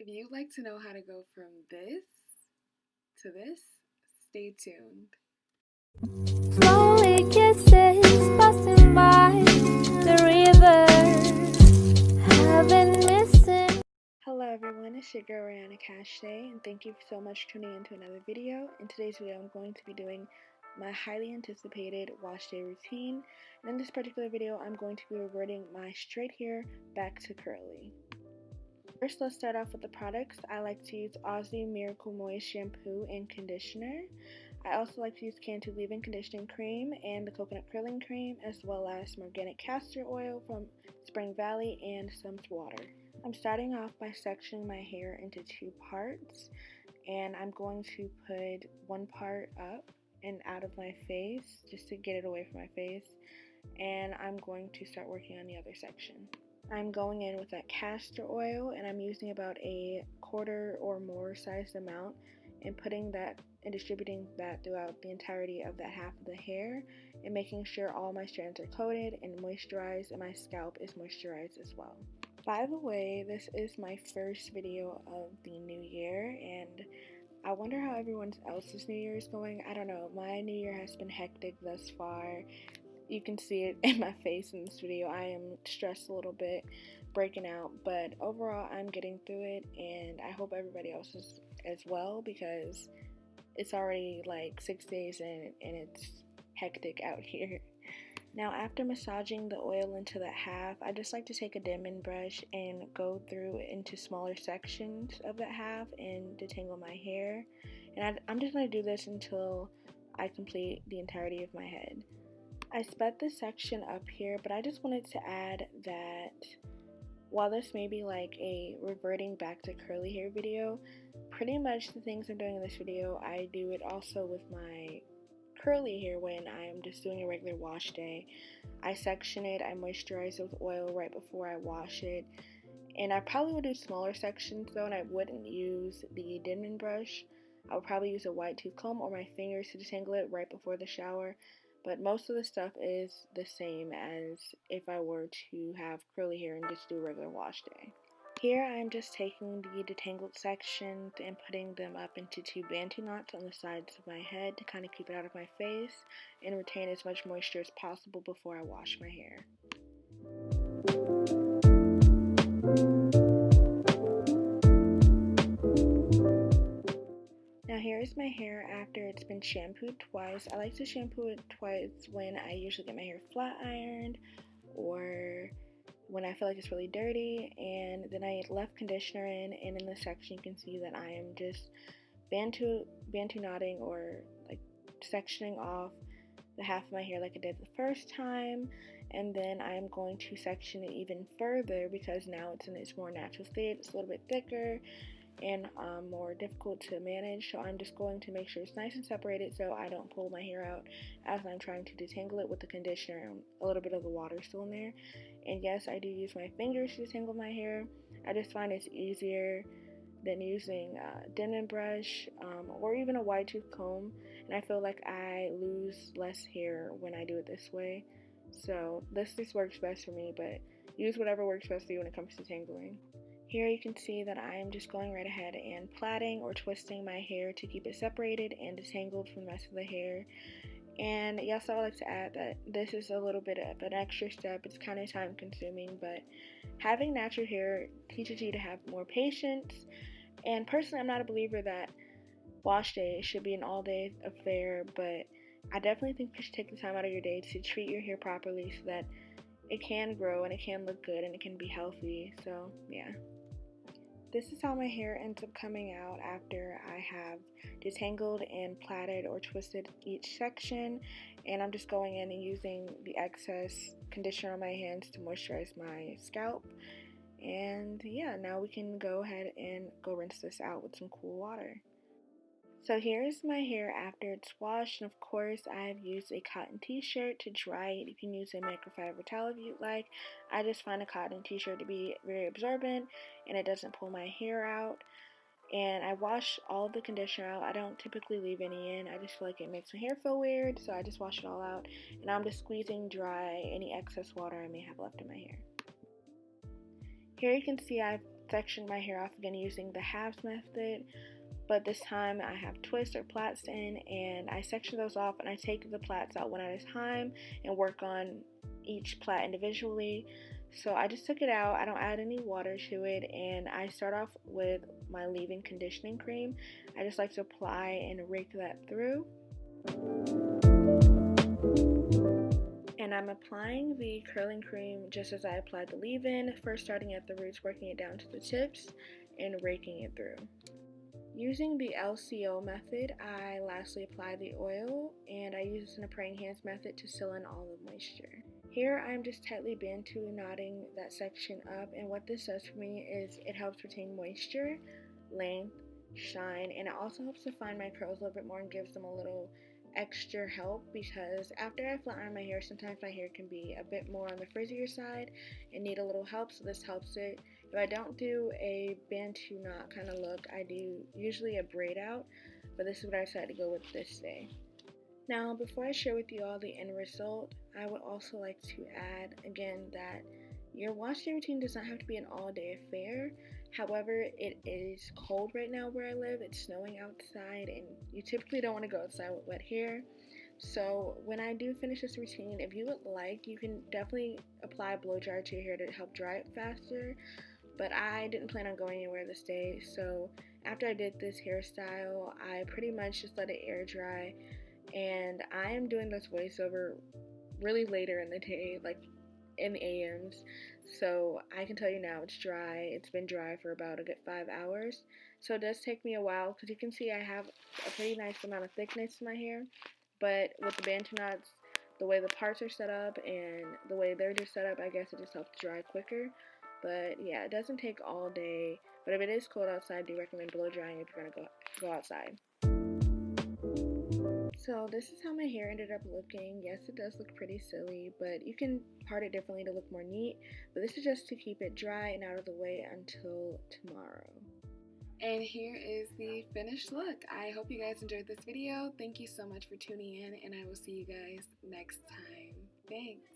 If you'd like to know how to go from this to this, stay tuned. Slowly kisses passing by the river have been missing. Hello everyone, it's your girl Rihanna Cashday, and thank you so much for tuning into another video. In today's video, I'm going to be doing my highly anticipated wash day routine. And in this particular video, I'm going to be reverting my straight hair back to curly. First, let's start off with the products. I like to use Aussie Miracle Moist shampoo and conditioner. I also like to use Cantu leave-in conditioning cream and the coconut curling cream, as well as some organic castor oil from Spring Valley and some water. I'm starting off by sectioning my hair into two parts, and I'm going to put one part up and out of my face just to get it away from my face, and I'm going to start working on the other section. I'm going in with that castor oil, and I'm using about a quarter or more sized amount and putting that and distributing that throughout the entirety of that half of the hair and making sure all my strands are coated and moisturized and my scalp is moisturized as well. By the way, this is my first video of the new year, and I wonder how everyone else's new year is going. I don't know, my new year has been hectic thus far. You can see it in my face in this video. I am stressed a little bit, breaking out, but overall I'm getting through it, and I hope everybody else is as well, because it's already like 6 days in and it's hectic out here. Now, after massaging the oil into that half, I just like to take a diamond brush and go through into smaller sections of that half and detangle my hair. And I'm just going to do this until I complete the entirety of my head. I sped this section up here, but I just wanted to add that while this may be like a reverting back to curly hair video, pretty much the things I'm doing in this video, I do it also with my curly hair when I'm just doing a regular wash day. I section it, I moisturize it with oil right before I wash it, and I probably would do smaller sections though, and I wouldn't use the Denman brush. I would probably use a white tooth comb or my fingers to detangle it right before the shower, but most of the stuff is the same as if I were to have curly hair and just do a regular wash day. Here I'm just taking the detangled sections and putting them up into two bantu knots on the sides of my head to kind of keep it out of my face and retain as much moisture as possible before I wash my hair. Now here's my hair after it's been shampooed twice. I like to shampoo it twice when I usually get my hair flat ironed or when I feel like it's really dirty, and then I left conditioner in, and in this section you can see that I am just bantu knotting or like sectioning off the half of my hair like I did the first time, and then I'm going to section it even further because now it's in its more natural state. It's a little bit thicker and more difficult to manage, so I'm just going to make sure it's nice and separated so I don't pull my hair out as I'm trying to detangle it with the conditioner and a little bit of the water still in there. And yes, I do use my fingers to detangle my hair. I just find it's easier than using a Denman brush or even a wide tooth comb, and I feel like I lose less hair when I do it this way. So this just works best for me, but use whatever works best for you when it comes to tangling. Here you can see that I am just going right ahead and plaiting or twisting my hair to keep it separated and detangled from the rest of the hair. And yes, I would like to add that this is a little bit of an extra step. It's kind of time consuming, but having natural hair teaches you to have more patience. And personally, I'm not a believer that wash day should be an all-day affair, but I definitely think you should take the time out of your day to treat your hair properly so that it can grow and it can look good and it can be healthy. So yeah. This is how my hair ends up coming out after I have detangled and plaited or twisted each section, and I'm just going in and using the excess conditioner on my hands to moisturize my scalp. And yeah, now we can go ahead and go rinse this out with some cool water. So here's my hair after it's washed, and of course I've used a cotton t-shirt to dry it. You can use a microfiber towel if you'd like. I just find a cotton t-shirt to be very absorbent and it doesn't pull my hair out. And I wash all of the conditioner out. I don't typically leave any in. I just feel like it makes my hair feel weird, so I just wash it all out. And I'm just squeezing dry any excess water I may have left in my hair. Here you can see I've sectioned my hair off again using the halves method, but this time I have twists or plaits in, and I section those off and I take the plaits out one at a time and work on each plait individually. So I just took it out, I don't add any water to it, and I start off with my leave-in conditioning cream. I just like to apply and rake that through. And I'm applying the curling cream just as I applied the leave-in, first starting at the roots, working it down to the tips, and raking it through. Using the LCO method, I lastly apply the oil, and I use an praying hands method to seal in all the moisture. Here I'm just tightly bantu knotting that section up, and what this does for me is it helps retain moisture, length, shine, and it also helps define my curls a little bit more and gives them a little extra help, because after I flat iron my hair, sometimes my hair can be a bit more on the frizzier side and need a little help, so this helps it. If I don't do a bantu knot kind of look, I do usually a braid out, but this is what I decided to go with this day. Now, before I share with you all the end result, I would also like to add again that your wash day routine does not have to be an all-day affair. However, it is cold right now where I live. It's snowing outside, and you typically don't want to go outside with wet hair. So when I do finish this routine, if you would like, you can definitely apply a blow dryer to your hair to help dry it faster. But I didn't plan on going anywhere this day, so after I did this hairstyle, I pretty much just let it air dry. And I am doing this voiceover really later in the day, like in the AMs, so I can tell you now it's dry. It's been dry for about a good 5 hours, so it does take me a while, because you can see I have a pretty nice amount of thickness in my hair, but with the bantu knots, the way the parts are set up and the way they're just set up, I guess it just helps dry quicker. But yeah, it doesn't take all day, but if it is cold outside, I do recommend blow drying if you're going to go outside. So this is how my hair ended up looking. Yes, it does look pretty silly, but you can part it differently to look more neat. But this is just to keep it dry and out of the way until tomorrow. And here is the finished look. I hope you guys enjoyed this video. Thank you so much for tuning in, and I will see you guys next time. Thanks.